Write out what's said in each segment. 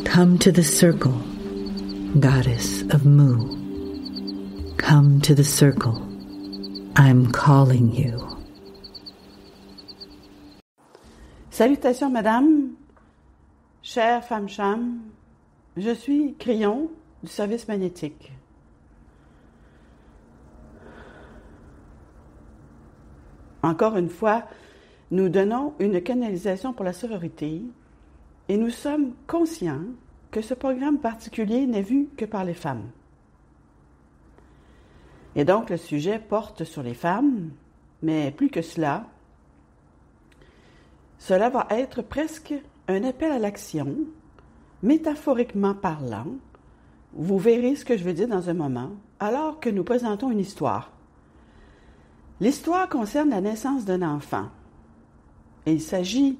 Come to the circle, goddess of Mu. Come to the circle. I'm calling you. Salutations, madame, chère femme Cham, je suis Crillon du service magnétique. Encore une fois, nous donnons une canalisation pour la sororité et nous sommes conscients que ce programme particulier n'est vu que par les femmes. Et donc, le sujet porte sur les femmes, mais plus que cela, cela va être presque un appel à l'action, métaphoriquement parlant. Vous verrez ce que je veux dire dans un moment, alors que nous présentons une histoire. L'histoire concerne la naissance d'un enfant. Et il s'agit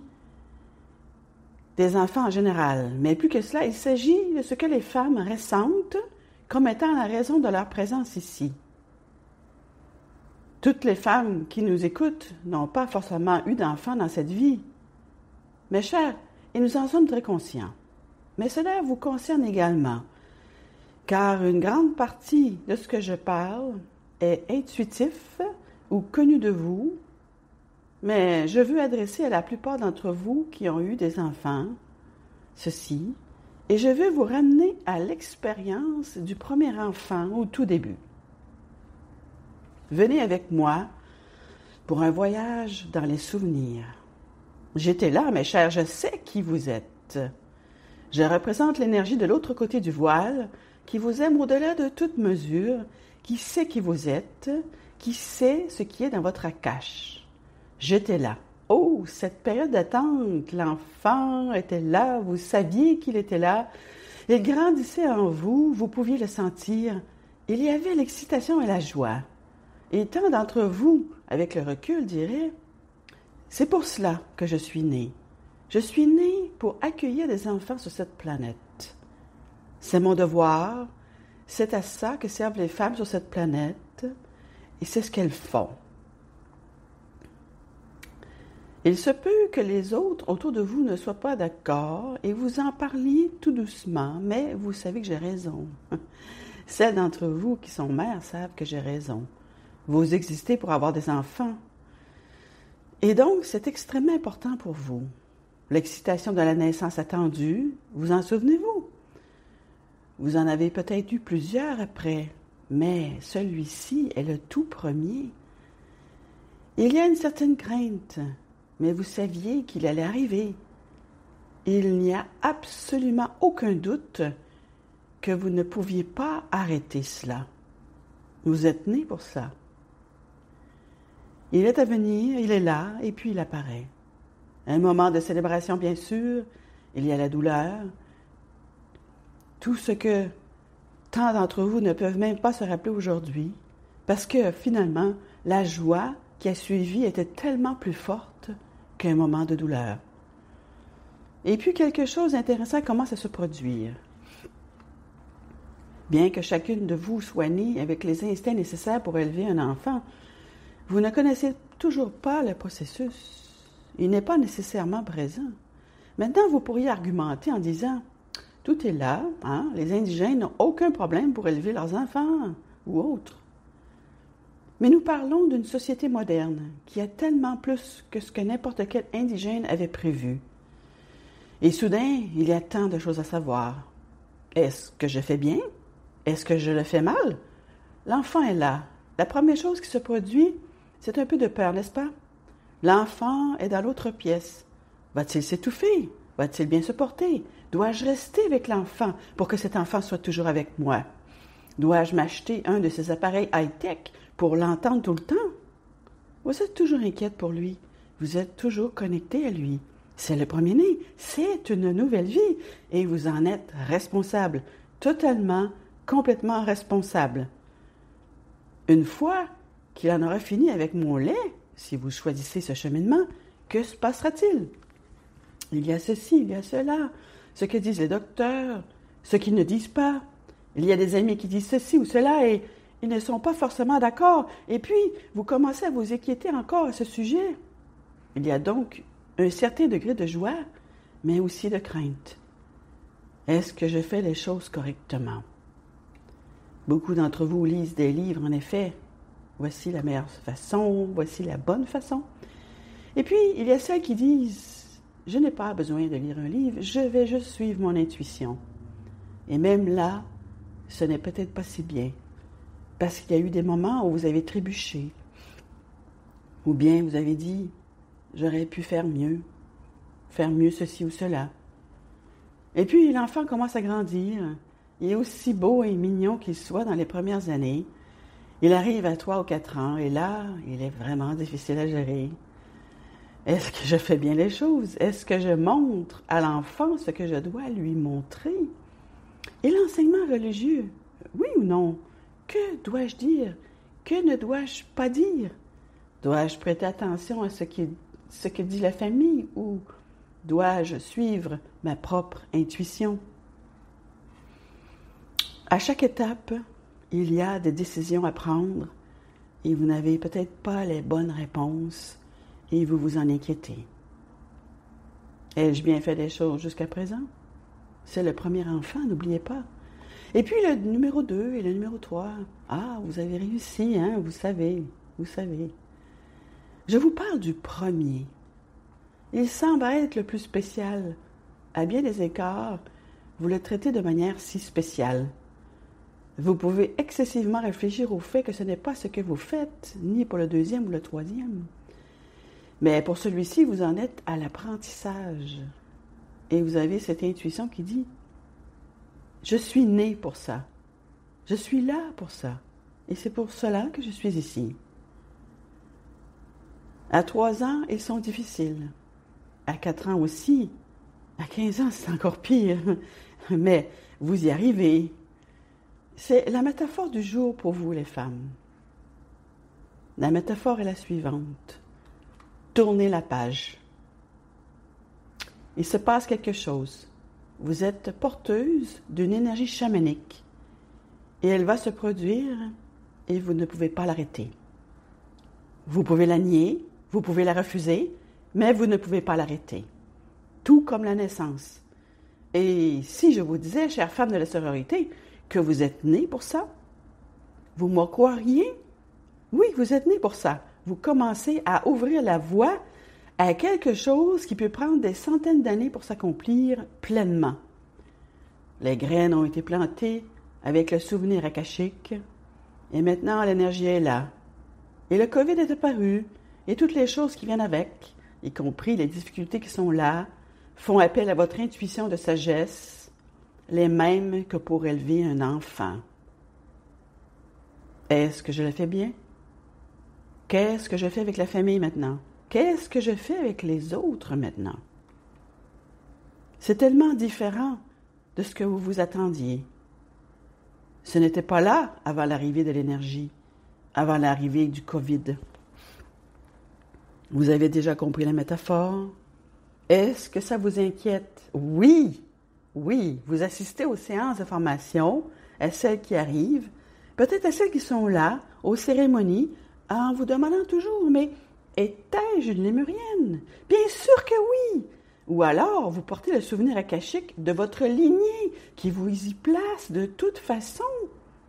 des enfants en général, mais plus que cela, il s'agit de ce que les femmes ressentent comme étant la raison de leur présence ici. Toutes les femmes qui nous écoutent n'ont pas forcément eu d'enfants dans cette vie. Mes chers, et nous en sommes très conscients. Mais cela vous concerne également, car une grande partie de ce que je parle est intuitif ou connu de vous, mais je veux adresser à la plupart d'entre vous qui ont eu des enfants ceci, et je veux vous ramener à l'expérience du premier enfant au tout début. Venez avec moi pour un voyage dans les souvenirs. J'étais là, mes chers, je sais qui vous êtes. Je représente l'énergie de l'autre côté du voile, qui vous aime au-delà de toute mesure, qui sait qui vous êtes, qui sait ce qui est dans votre cache. J'étais là. Oh, cette période d'attente, l'enfant était là, vous saviez qu'il était là. Il grandissait en vous, vous pouviez le sentir. Il y avait l'excitation et la joie. Et tant d'entre vous, avec le recul, diraient « C'est pour cela que je suis née. Je suis née pour accueillir des enfants sur cette planète. C'est mon devoir, c'est à ça que servent les femmes sur cette planète, et c'est ce qu'elles font. » Il se peut que les autres autour de vous ne soient pas d'accord et vous en parliez tout doucement, mais vous savez que j'ai raison. Celles d'entre vous qui sont mères savent que j'ai raison. Vous existez pour avoir des enfants. Et donc, c'est extrêmement important pour vous. L'excitation de la naissance attendue, vous en souvenez-vous? Vous en avez peut-être eu plusieurs après, mais celui-ci est le tout premier. Il y a une certaine crainte, mais vous saviez qu'il allait arriver. Il n'y a absolument aucun doute que vous ne pouviez pas arrêter cela. Vous êtes né pour ça. Il est à venir, il est là, et puis il apparaît. Un moment de célébration, bien sûr, il y a la douleur. Tout ce que tant d'entre vous ne peuvent même pas se rappeler aujourd'hui, parce que finalement, la joie qui a suivi était tellement plus forte qu'un moment de douleur. Et puis quelque chose d'intéressant commence à se produire. Bien que chacune de vous soit née avec les instincts nécessaires pour élever un enfant, vous ne connaissez toujours pas le processus. Il n'est pas nécessairement présent. Maintenant, vous pourriez argumenter en disant « Tout est là, hein? Les indigènes n'ont aucun problème pour élever leurs enfants ou autres. » Mais nous parlons d'une société moderne qui a tellement plus que ce que n'importe quel indigène avait prévu. Et soudain, il y a tant de choses à savoir. Est-ce que je fais bien? Est-ce que je le fais mal? L'enfant est là. La première chose qui se produit, c'est un peu de peur, n'est-ce pas? L'enfant est dans l'autre pièce. Va-t-il s'étouffer? Va-t-il bien se porter? Dois-je rester avec l'enfant pour que cet enfant soit toujours avec moi? Dois-je m'acheter un de ces appareils high-tech pour l'entendre tout le temps? Vous êtes toujours inquiète pour lui. Vous êtes toujours connecté à lui. C'est le premier-né. C'est une nouvelle vie. Et vous en êtes responsable. Totalement, complètement responsable. Une fois qu'il en aura fini avec mon lait, si vous choisissez ce cheminement, que se passera-t-il? Il y a ceci, il y a cela, ce que disent les docteurs, ce qu'ils ne disent pas. Il y a des amis qui disent ceci ou cela et ils ne sont pas forcément d'accord. Et puis, vous commencez à vous inquiéter encore à ce sujet. Il y a donc un certain degré de joie, mais aussi de crainte. Est-ce que je fais les choses correctement? Beaucoup d'entre vous lisent des livres, en effet. Voici la meilleure façon, voici la bonne façon. Et puis, il y a celles qui disent, je n'ai pas besoin de lire un livre, je vais juste suivre mon intuition. Et même là, ce n'est peut-être pas si bien, parce qu'il y a eu des moments où vous avez trébuché, ou bien vous avez dit, j'aurais pu faire mieux ceci ou cela. Et puis, l'enfant commence à grandir. Il est aussi beau et mignon qu'il soit dans les premières années. Il arrive à 3 ou 4 ans, et là, il est vraiment difficile à gérer. Est-ce que je fais bien les choses? Est-ce que je montre à l'enfant ce que je dois lui montrer? Et l'enseignement religieux, oui ou non? Que dois-je dire? Que ne dois-je pas dire? Dois-je prêter attention à ce que dit la famille ou dois-je suivre ma propre intuition? À chaque étape, il y a des décisions à prendre et vous n'avez peut-être pas les bonnes réponses et vous vous en inquiétez. Ai-je bien fait les choses jusqu'à présent? C'est le premier enfant, n'oubliez pas. Et puis le numéro 2 et le numéro 3. Ah, vous avez réussi, hein, vous savez. Je vous parle du premier. Il semble être le plus spécial. À bien des égards, vous le traitez de manière si spéciale. Vous pouvez excessivement réfléchir au fait que ce n'est pas ce que vous faites, ni pour le deuxième ou le troisième. Mais pour celui-ci, vous en êtes à l'apprentissage. Et vous avez cette intuition qui dit « Je suis né pour ça. Je suis là pour ça. Et c'est pour cela que je suis ici. » À 3 ans, ils sont difficiles. À 4 ans aussi. À 15 ans, c'est encore pire. Mais vous y arrivez. C'est la métaphore du jour pour vous, les femmes. La métaphore est la suivante. Tournez la page. Il se passe quelque chose. Vous êtes porteuse d'une énergie chamanique et elle va se produire et vous ne pouvez pas l'arrêter. Vous pouvez la nier, vous pouvez la refuser, mais vous ne pouvez pas l'arrêter. Tout comme la naissance. Et si je vous disais, chère femme de la sororité, que vous êtes née pour ça, vous me croiriez? Oui, vous êtes née pour ça. Vous commencez à ouvrir la voie à quelque chose qui peut prendre des centaines d'années pour s'accomplir pleinement. Les graines ont été plantées avec le souvenir akashique et maintenant l'énergie est là. Et le COVID est apparu et toutes les choses qui viennent avec, y compris les difficultés qui sont là, font appel à votre intuition de sagesse, les mêmes que pour élever un enfant. Est-ce que je le fais bien? Qu'est-ce que je fais avec la famille maintenant? Qu'est-ce que je fais avec les autres maintenant? C'est tellement différent de ce que vous vous attendiez. Ce n'était pas là avant l'arrivée de l'énergie, avant l'arrivée du COVID. Vous avez déjà compris la métaphore? Est-ce que ça vous inquiète? Oui, vous assistez aux séances de formation, à celles qui arrivent, peut-être à celles qui sont là, aux cérémonies, en vous demandant toujours, mais étais-je une lémurienne? Bien sûr que oui! Ou alors, vous portez le souvenir akashique de votre lignée qui vous y place de toute façon.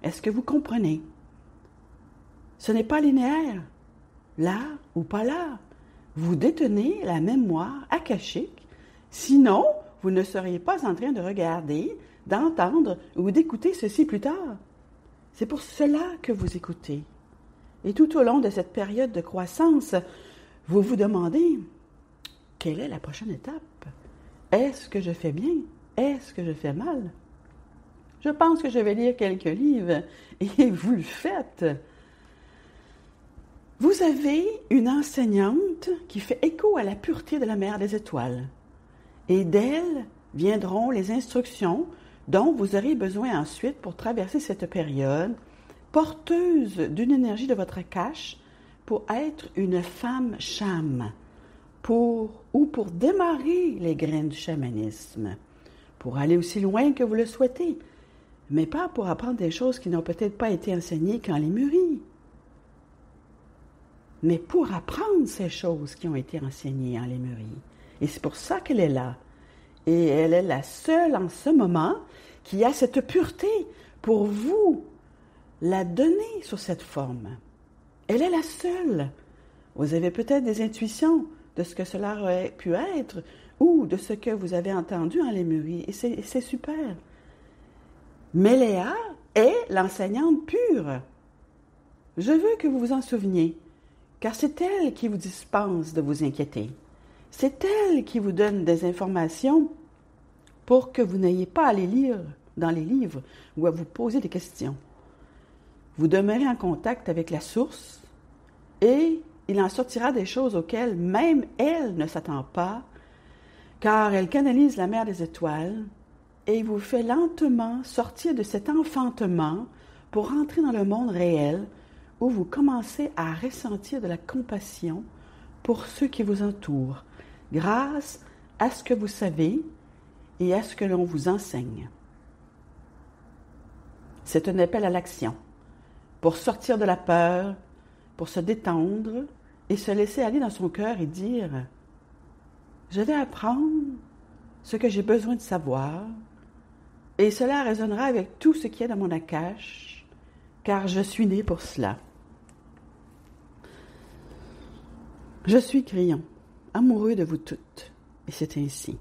Est-ce que vous comprenez? Ce n'est pas linéaire. Là ou pas là. Vous détenez la mémoire akashique. Sinon, vous ne seriez pas en train de regarder, d'entendre ou d'écouter ceci plus tard. C'est pour cela que vous écoutez. Et tout au long de cette période de croissance, vous vous demandez, quelle est la prochaine étape? Est-ce que je fais bien? Est-ce que je fais mal? Je pense que je vais lire quelques livres et vous le faites. Vous avez une enseignante qui fait écho à la pureté de la mer des étoiles. Et d'elle viendront les instructions dont vous aurez besoin ensuite pour traverser cette période, porteuse d'une énergie de votre akash pour être une femme cham, pour démarrer les graines du chamanisme, pour aller aussi loin que vous le souhaitez, mais pas pour apprendre des choses qui n'ont peut-être pas été enseignées quand les mûrit, mais pour apprendre ces choses qui ont été enseignées en Lémurie. Et c'est pour ça qu'elle est là. Et elle est la seule en ce moment qui a cette pureté pour vous la donner sous cette forme. Elle est la seule. Vous avez peut-être des intuitions de ce que cela aurait pu être ou de ce que vous avez entendu en Lémurie, et c'est super. Mais Léa est l'enseignante pure. Je veux que vous vous en souveniez, car c'est elle qui vous dispense de vous inquiéter. C'est elle qui vous donne des informations pour que vous n'ayez pas à les lire dans les livres ou à vous poser des questions. Vous demeurez en contact avec la source et il en sortira des choses auxquelles même elle ne s'attend pas, car elle canalise la mer des étoiles et vous fait lentement sortir de cet enfantement pour entrer dans le monde réel où vous commencez à ressentir de la compassion pour ceux qui vous entourent, grâce à ce que vous savez et à ce que l'on vous enseigne. C'est un appel à l'action, pour sortir de la peur, pour se détendre et se laisser aller dans son cœur et dire « Je vais apprendre ce que j'ai besoin de savoir et cela résonnera avec tout ce qu'il y a dans mon akash, car je suis né pour cela. » Je suis Crillon, amoureux de vous toutes, et c'est ainsi.